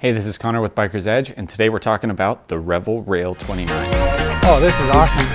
Hey, this is Connor with Biker's Edge, and today we're talking about the Revel Rail 29. Oh, this is awesome.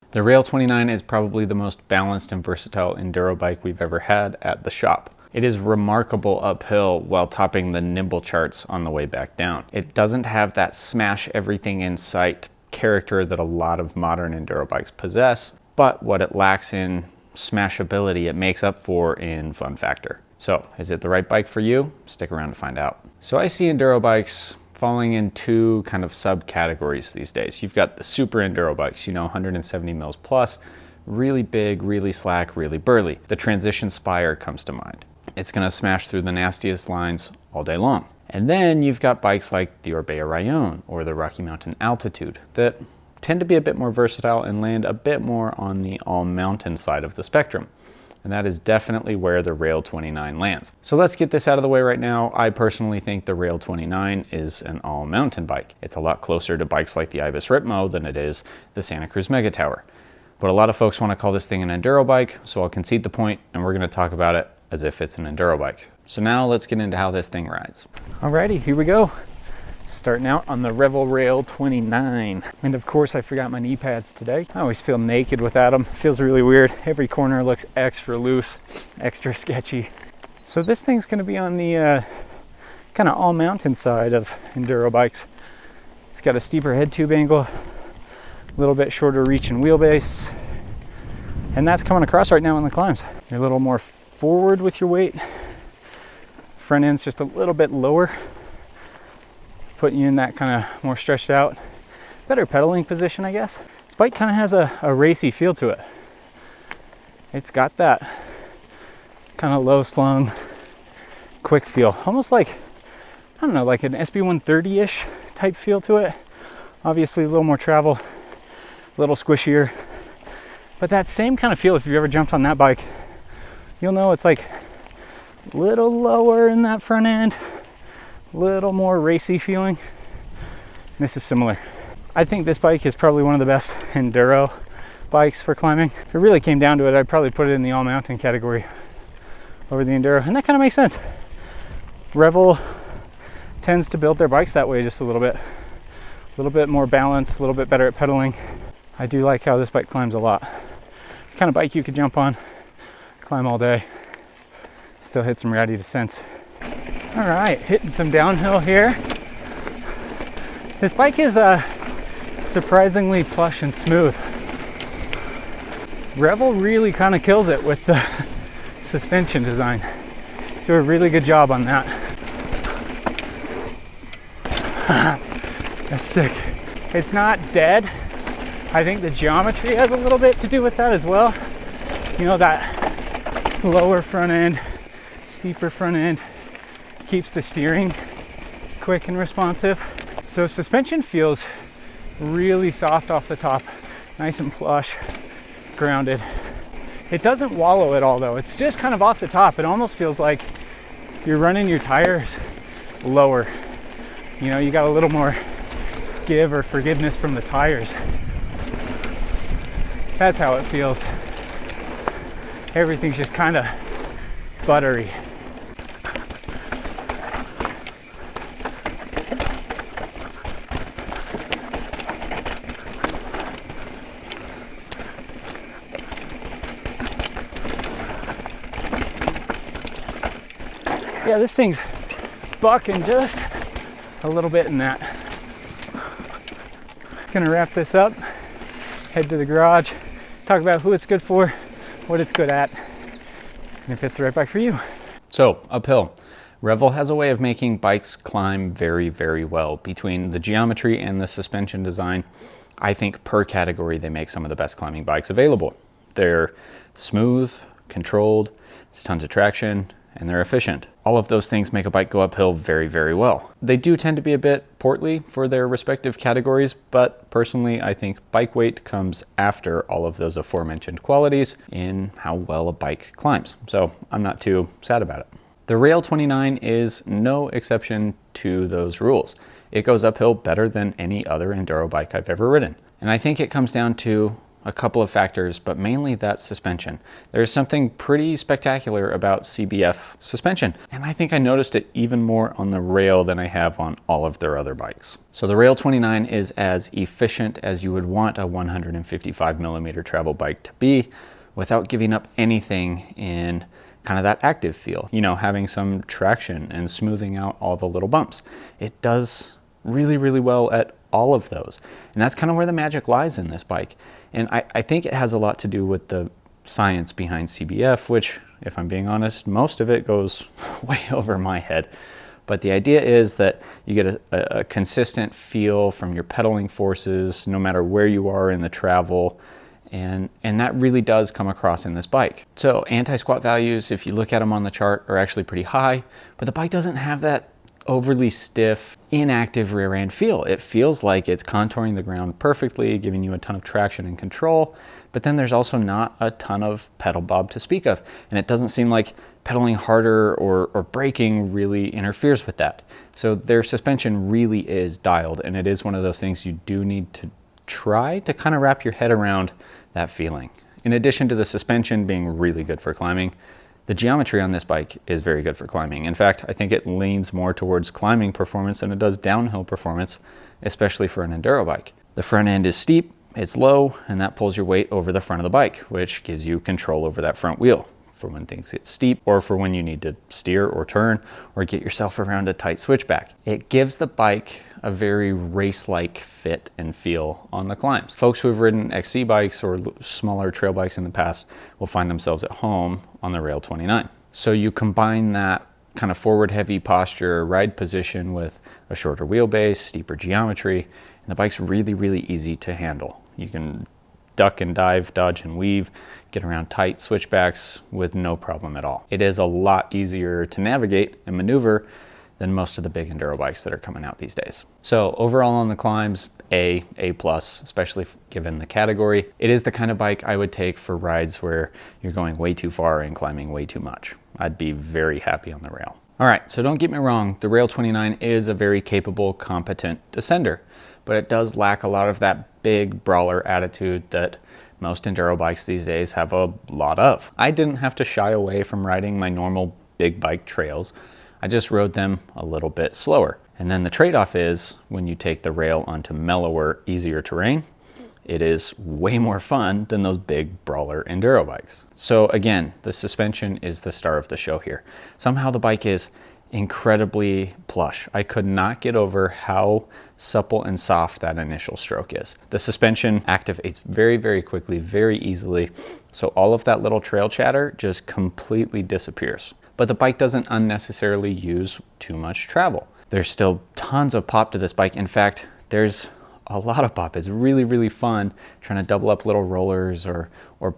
The Rail 29 is probably the most balanced and versatile enduro bike we've ever had at the shop. It is remarkable uphill while topping the Nimble charts on the way back down. It doesn't have that smash everything in sight character that a lot of modern enduro bikes possess, but what it lacks in smashability, it makes up for in fun factor. So, is it the right bike for you? Stick around to find out. So I see enduro bikes falling in two kind of subcategories these days. You've got the super enduro bikes, 170 mils plus, really big, really slack, really burly. The Transition Spire comes to mind. It's gonna smash through the nastiest lines all day long. And then you've got bikes like the Orbea Rayon or the Rocky Mountain Altitude that tend to be a bit more versatile and land a bit more on the all-mountain side of the spectrum. And that is definitely where the Rail 29 lands. So let's get this out of the way right now. I personally think the Rail 29 is an all-mountain bike. It's a lot closer to bikes like the Ibis Ritmo than it is the Santa Cruz Mega Tower. But a lot of folks want to call this thing an enduro bike, so I'll concede the point and we're going to talk about it as if it's an enduro bike. So now let's get into how this thing rides. Alrighty, here we go. Starting out on the Revel Rail 29. And of course I forgot my knee pads today. I always feel naked without them. Feels really weird. Every corner looks extra loose, extra sketchy. So this thing's gonna be on the kind of all mountain side of enduro bikes. It's got a steeper head tube angle, a little bit shorter reach and wheelbase. And that's coming across right now in the climbs. You're a little more forward with your weight. Front end's just a little bit lower, putting you in that kind of more stretched out, better pedaling position, I guess. This bike kind of has a racy feel to it. It's got that kind of low slung, quick feel, almost like, I don't know, like an SB130-ish type feel to it. Obviously a little more travel, a little squishier, but that same kind of feel, if you've ever jumped on that bike, you'll know it's like a little lower in that front end, a little more racy feeling. This is similar. I think this bike is probably one of the best enduro bikes for climbing. If it really came down to it, I'd probably put it in the all-mountain category over the enduro, and that kind of makes sense. Revel tends to build their bikes that way just a little bit more balanced, a little bit better at pedaling. I do like how this bike climbs a lot. It's the kind of bike you could jump on, climb all day, still hit some ratty descents. All right, hitting some downhill here. This bike is surprisingly plush and smooth. Revel really kind of kills it with the suspension design. Do a really good job on that. That's sick. It's not dead. I think the geometry has a little bit to do with that as well. That lower front end, steeper front end keeps the steering quick and responsive. So suspension feels really soft off the top, nice and plush, grounded. It doesn't wallow at all though. It's just kind of off the top. It almost feels like you're running your tires lower. You got a little more give or forgiveness from the tires. That's how it feels. Everything's just kind of buttery. Yeah, this thing's bucking just a little bit in that. Gonna wrap this up, head to the garage, talk about who it's good for, what it's good at, and if it's the right bike for you. So, uphill. Revel has a way of making bikes climb very, very well. Between the geometry and the suspension design, I think per category they make some of the best climbing bikes available. They're smooth, controlled, there's tons of traction, and they're efficient. All of those things make a bike go uphill very, very well. They do tend to be a bit portly for their respective categories, but personally I think bike weight comes after all of those aforementioned qualities in how well a bike climbs. So I'm not too sad about it. The Rail 29 is no exception to those rules. It goes uphill better than any other enduro bike I've ever ridden. And I think it comes down to a couple of factors, but mainly that suspension. There's something pretty spectacular about CBF suspension, and I think I noticed it even more on the Rail than I have on all of their other bikes. So the Rail 29 is as efficient as you would want a 155 millimeter travel bike to be, without giving up anything in kind of that active feel, you know, having some traction and smoothing out all the little bumps. It does really, really well at all of those. And that's kind of where the magic lies in this bike. And I think it has a lot to do with the science behind CBF, which, if I'm being honest, most of it goes way over my head. But the idea is that you get a consistent feel from your pedaling forces, no matter where you are in the travel. And that really does come across in this bike. So anti-squat values, if you look at them on the chart, are actually pretty high, but the bike doesn't have that overly stiff, inactive rear end feel. It feels like it's contouring the ground perfectly, giving you a ton of traction and control, but then there's also not a ton of pedal bob to speak of. And it doesn't seem like pedaling harder or braking really interferes with that. So their suspension really is dialed, and it is one of those things you do need to try to kind of wrap your head around that feeling. In addition to the suspension being really good for climbing, the geometry on this bike is very good for climbing. In fact, I think it leans more towards climbing performance than it does downhill performance, especially for an enduro bike. The front end is steep, it's low, and that pulls your weight over the front of the bike, which gives you control over that front wheel for when things get steep, or for when you need to steer or turn or get yourself around a tight switchback. It gives the bike a very race-like fit and feel on the climbs. Folks who have ridden XC bikes or smaller trail bikes in the past will find themselves at home on the Rail 29. So you combine that kind of forward heavy posture, ride position with a shorter wheelbase, steeper geometry, and the bike's really, really easy to handle. You can duck and dive, dodge and weave, get around tight switchbacks with no problem at all. It is a lot easier to navigate and maneuver than most of the big enduro bikes that are coming out these days. So overall on the climbs, A+, especially given the category. It is the kind of bike I would take for rides where you're going way too far and climbing way too much. I'd be very happy on the Rail. All right, so don't get me wrong, the Rail 29 is a very capable, competent descender, but it does lack a lot of that big brawler attitude that most enduro bikes these days have a lot of. I didn't have to shy away from riding my normal big bike trails. I just rode them a little bit slower. And then the trade-off is when you take the Rail onto mellower, easier terrain, it is way more fun than those big brawler enduro bikes. So again, the suspension is the star of the show here. Somehow the bike is incredibly plush. I could not get over how supple and soft that initial stroke is. The suspension activates very, very quickly, very easily. So all of that little trail chatter just completely disappears. But the bike doesn't unnecessarily use too much travel. There's still tons of pop to this bike. In fact, there's a lot of pop. It's really, really fun trying to double up little rollers or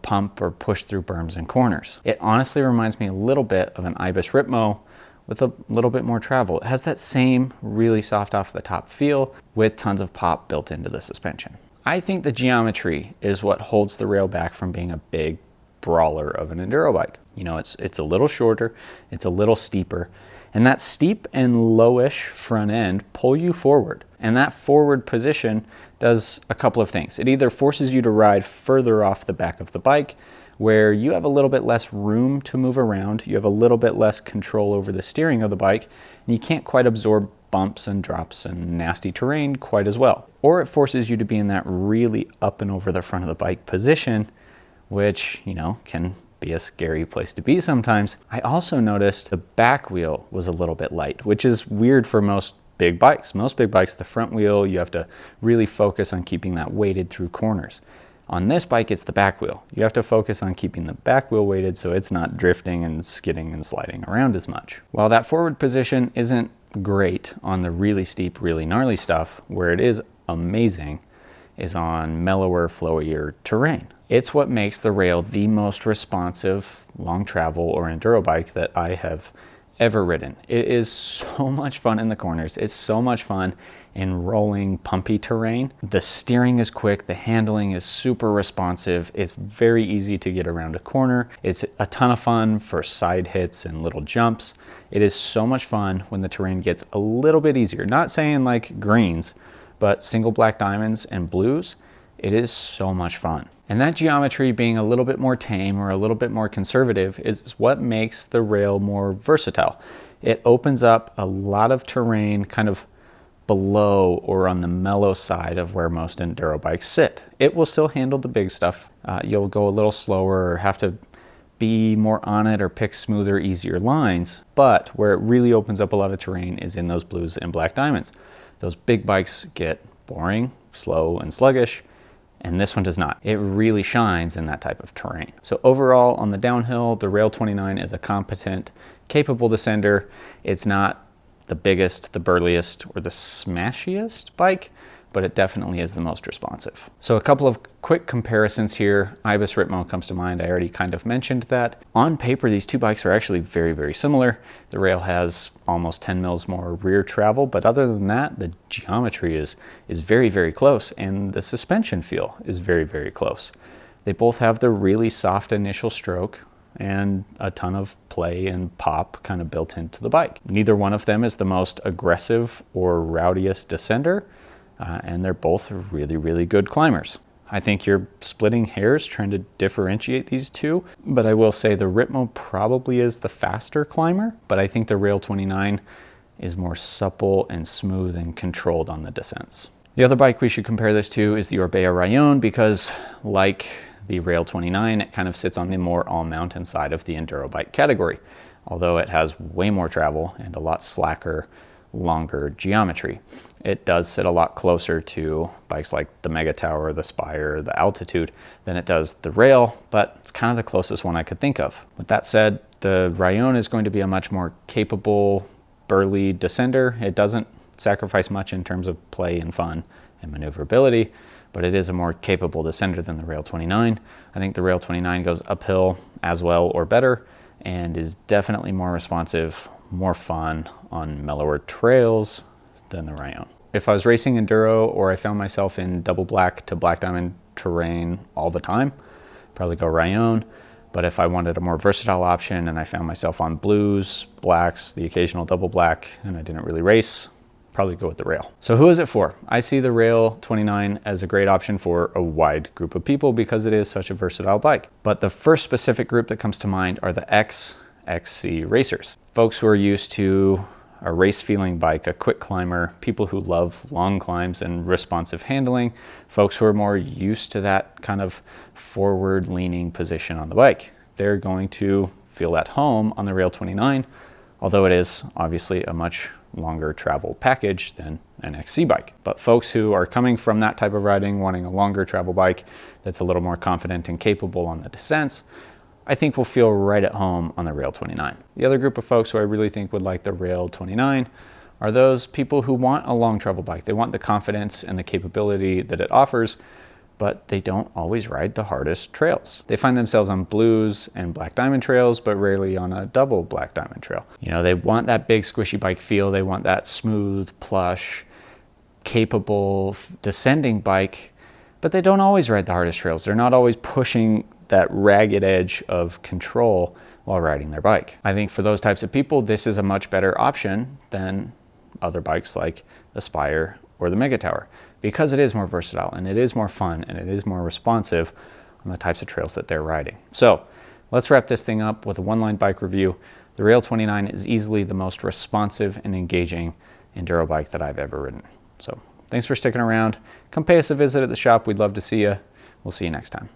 pump or push through berms and corners. It honestly reminds me a little bit of an Ibis Ripmo with a little bit more travel. It has that same really soft off the top feel with tons of pop built into the suspension. I think the geometry is what holds the Rail back from being a big brawler of an enduro bike. You know, it's a little shorter, it's a little steeper, and that steep and lowish front end pull you forward. And that forward position does a couple of things. It either forces you to ride further off the back of the bike, where you have a little bit less room to move around, you have a little bit less control over the steering of the bike, and you can't quite absorb bumps and drops and nasty terrain quite as well. Or it forces you to be in that really up and over the front of the bike position, which, you know, can be a scary place to be sometimes. I also noticed the back wheel was a little bit light, which is weird for most big bikes. Most big bikes, the front wheel, you have to really focus on keeping that weighted through corners. On this bike, it's the back wheel. You have to focus on keeping the back wheel weighted so it's not drifting and skidding and sliding around as much. While that forward position isn't great on the really steep, really gnarly stuff, where it is amazing is on mellower, flowier terrain. It's what makes the Rail the most responsive long travel or enduro bike that I have ever ridden. It is so much fun in the corners. It's so much fun in rolling, pumpy terrain. The steering is quick, the handling is super responsive. It's very easy to get around a corner. It's a ton of fun for side hits and little jumps. It is so much fun when the terrain gets a little bit easier. Not saying like greens, but single black diamonds and blues It is so much fun. And that geometry being a little bit more tame or a little bit more conservative is what makes the rail more versatile. It opens up a lot of terrain kind of below or on the mellow side of where most enduro bikes sit. It will still handle the big stuff. You'll go a little slower or have to be more on it or pick smoother, easier lines. But where it really opens up a lot of terrain is in those blues and black diamonds. Those big bikes get boring, slow, and sluggish, and this one does not. It really shines in that type of terrain. So overall, on the downhill, the Rail 29 is a competent, capable descender. It's not the biggest, the burliest, or the smashiest bike, but it definitely is the most responsive. So a couple of quick comparisons here. Ibis Ritmo comes to mind. I already kind of mentioned that. On paper, these two bikes are actually very, very similar. The Rail has almost 10 mils more rear travel, but other than that, the geometry is very, very close, and the suspension feel is very, very close. They both have the really soft initial stroke and a ton of play and pop kind of built into the bike. Neither one of them is the most aggressive or rowdiest descender, and they're both really, really good climbers. I think you're splitting hairs trying to differentiate these two, but I will say the Ritmo probably is the faster climber, but I think the Rail 29 is more supple and smooth and controlled on the descents. The other bike we should compare this to is the Orbea Rayon, because like the Rail 29, it kind of sits on the more all-mountain side of the enduro bike category, although it has way more travel and a lot slacker, longer geometry. It does sit a lot closer to bikes like the Mega Tower, the Spire, the Altitude than it does the Rail, but it's kind of the closest one I could think of. With that said, the Rayon is going to be a much more capable, burly descender. It doesn't sacrifice much in terms of play and fun and maneuverability, but it is a more capable descender than the Rail 29. I think the Rail 29 goes uphill as well or better and is definitely more responsive, more fun on mellower trails than the Rayon. If I was racing enduro or I found myself in double black to black diamond terrain all the time, probably go Rayon. But if I wanted a more versatile option and I found myself on blues, blacks, the occasional double black, and I didn't really race, probably go with the Rail. So who is it for? I see the Rail 29 as a great option for a wide group of people because it is such a versatile bike. But the first specific group that comes to mind are the XC racers. Folks who are used to a race feeling bike, a quick climber, people who love long climbs and responsive handling, folks who are more used to that kind of forward leaning position on the bike. They're going to feel at home on the Rail 29, although it is obviously a much longer travel package than an XC bike. But folks who are coming from that type of riding, wanting a longer travel bike that's a little more confident and capable on the descents, I think will feel right at home on the Rail 29. The other group of folks who I really think would like the Rail 29 are those people who want a long travel bike. They want the confidence and the capability that it offers, but they don't always ride the hardest trails. They find themselves on blues and black diamond trails, but rarely on a double black diamond trail. You know, they want that big squishy bike feel. They want that smooth, plush, capable descending bike, but they don't always ride the hardest trails. They're not always pushing that ragged edge of control while riding their bike. I think for those types of people, this is a much better option than other bikes like the Spire or the Mega Tower, because it is more versatile and it is more fun and it is more responsive on the types of trails that they're riding. So let's wrap this thing up with a one-line bike review. The Rail 29 is easily the most responsive and engaging enduro bike that I've ever ridden. So thanks for sticking around. Come pay us a visit at the shop. We'd love to see you. We'll see you next time.